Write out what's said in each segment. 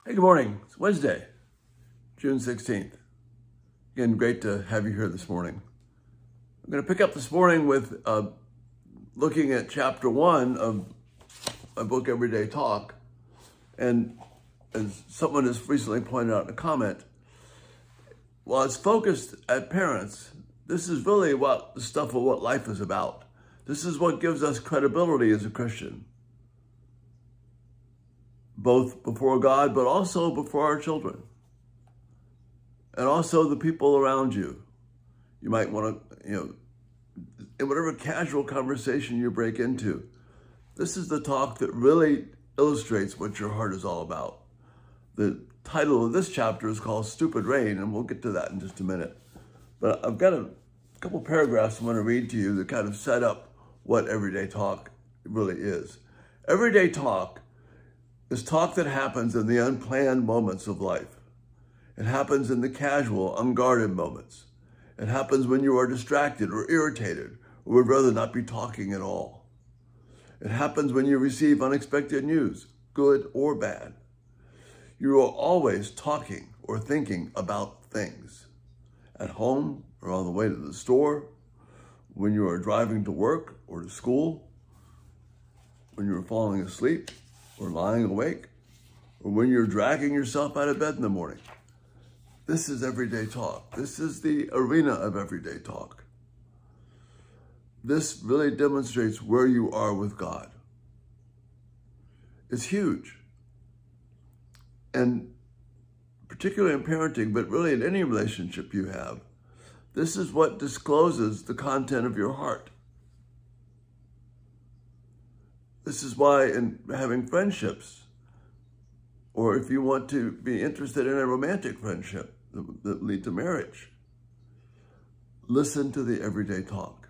Hey, good morning. It's Wednesday, June 16th. Again, great to have you here this morning. I'm going to pick up this morning with looking at chapter 1 of my book, Everyday Talk. And as someone has recently pointed out in a comment, while it's focused at parents, this is really what the stuff of what life is about. This is what gives us credibility as a Christian, both before God, but also before our children, and also the people around you. You might want to, in whatever casual conversation you break into, this is the talk that really illustrates what your heart is all about. The title of this chapter is called Stupid Rain, and we'll get to that in just a minute. But I've got a couple paragraphs I want to read to you that kind of set up what everyday talk really is. Everyday talk is talk that happens in the unplanned moments of life. It happens in the casual, unguarded moments. It happens when you are distracted or irritated or would rather not be talking at all. It happens when you receive unexpected news, good or bad. You are always talking or thinking about things. At home or on the way to the store, when you are driving to work or to school, when you are falling asleep, or lying awake, or when you're dragging yourself out of bed in the morning. This is everyday talk. This is the arena of everyday talk. This really demonstrates where you are with God. It's huge. And particularly in parenting, but really in any relationship you have, this is what discloses the content of your heart. This is why in having friendships, or if you want to be interested in a romantic friendship that lead to marriage, listen to the everyday talk.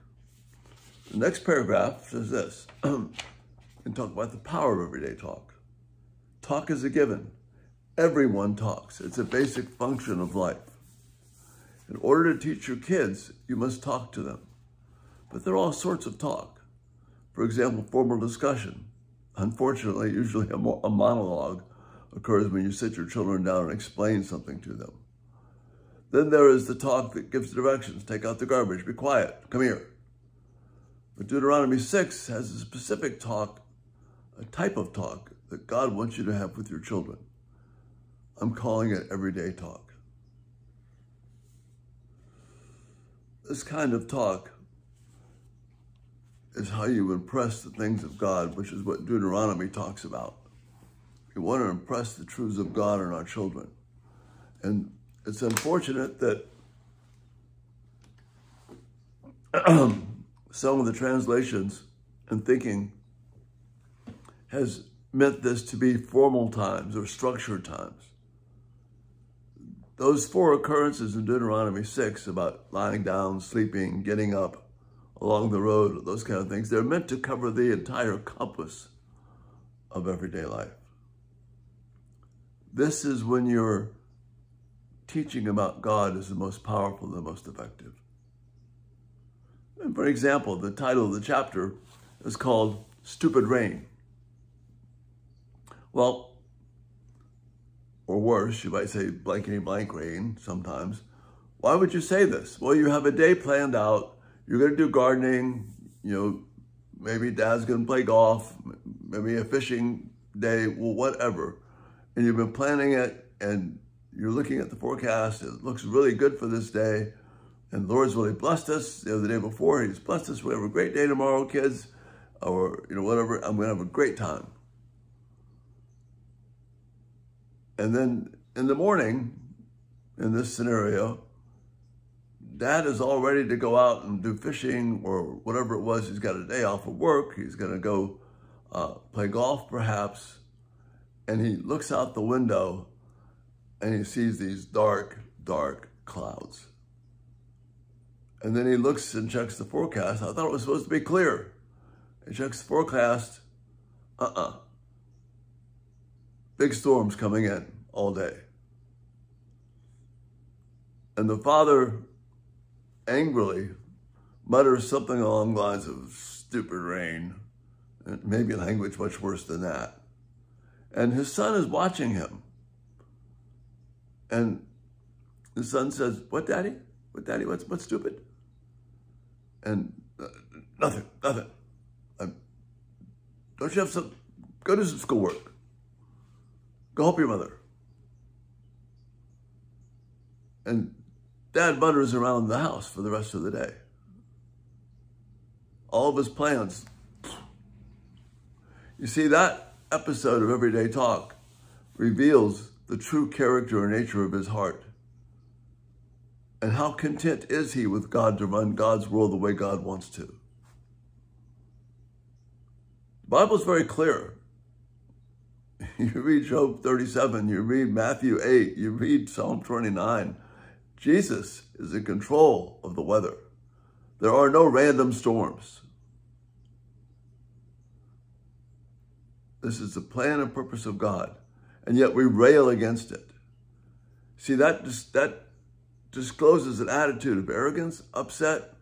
The next paragraph says this, and talk about the power of everyday talk. Talk is a given. Everyone talks. It's a basic function of life. In order to teach your kids, you must talk to them. But there are all sorts of talk. For example, formal discussion. Unfortunately, usually a monologue occurs when you sit your children down and explain something to them. Then there is the talk that gives directions. Take out the garbage, be quiet, come here. But Deuteronomy 6 has a specific talk, a type of talk that God wants you to have with your children. I'm calling it everyday talk. This kind of talk is how you impress the things of God, which is what Deuteronomy talks about. We want to impress the truths of God on our children. And it's unfortunate that some of the translations and thinking has meant this to be formal times or structured times. Those 4 occurrences in Deuteronomy 6 about lying down, sleeping, getting up, along the road, those kind of things, they're meant to cover the entire compass of everyday life. This is when your teaching about God is the most powerful, the most effective. And for example, the title of the chapter is called Stupid Rain. Well, or worse, you might say blankety blank rain sometimes. Why would you say this? Well, you have a day planned out. You're going to do gardening, maybe dad's going to play golf, maybe a fishing day, well, whatever. And you've been planning it and you're looking at the forecast. It looks really good for this day. And the Lord's really blessed us. The day before, He's blessed us. We have a great day tomorrow, kids, or, whatever. I'm going to have a great time. And then in the morning, in this scenario, Dad is all ready to go out and do fishing or whatever it was. He's got a day off of work. He's going to go play golf, perhaps. And he looks out the window and he sees these dark, dark clouds. And then he looks and checks the forecast. I thought it was supposed to be clear. He checks the forecast. Big storms coming in all day. And the father angrily mutters something along the lines of stupid rain, and maybe language much worse than that. And his son is watching him. And the son says, what, Daddy? What, Daddy? What's stupid? And nothing. Don't you have go do some schoolwork. Go help your mother. And Dad mutters around the house for the rest of the day. All of his plans. You see, that episode of Everyday Talk reveals the true character and nature of his heart. And how content is he with God to run God's world the way God wants to? The Bible's very clear. You read Job 37, you read Matthew 8, you read Psalm 29. Jesus is in control of the weather. There are no random storms. This is the plan and purpose of God, and yet we rail against it. See, that discloses an attitude of arrogance, upset,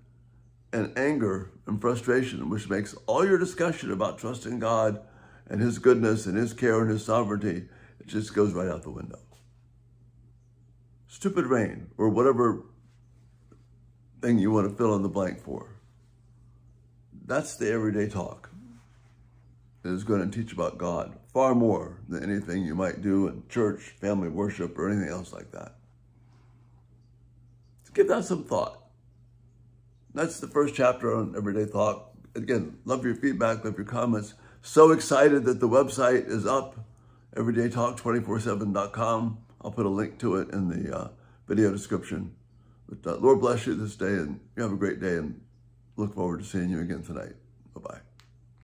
and anger and frustration, which makes all your discussion about trusting God and his goodness and his care and his sovereignty, it just goes right out the window. Stupid rain, or whatever thing you want to fill in the blank for. That's the everyday talk. It is going to teach about God far more than anything you might do in church, family worship, or anything else like that. So give that some thought. That's the first chapter on Everyday Talk. Again, love your feedback, love your comments. So excited that the website is up, everydaytalk247.com. I'll put a link to it in the video description. But Lord bless you this day, and you have a great day, and look forward to seeing you again tonight.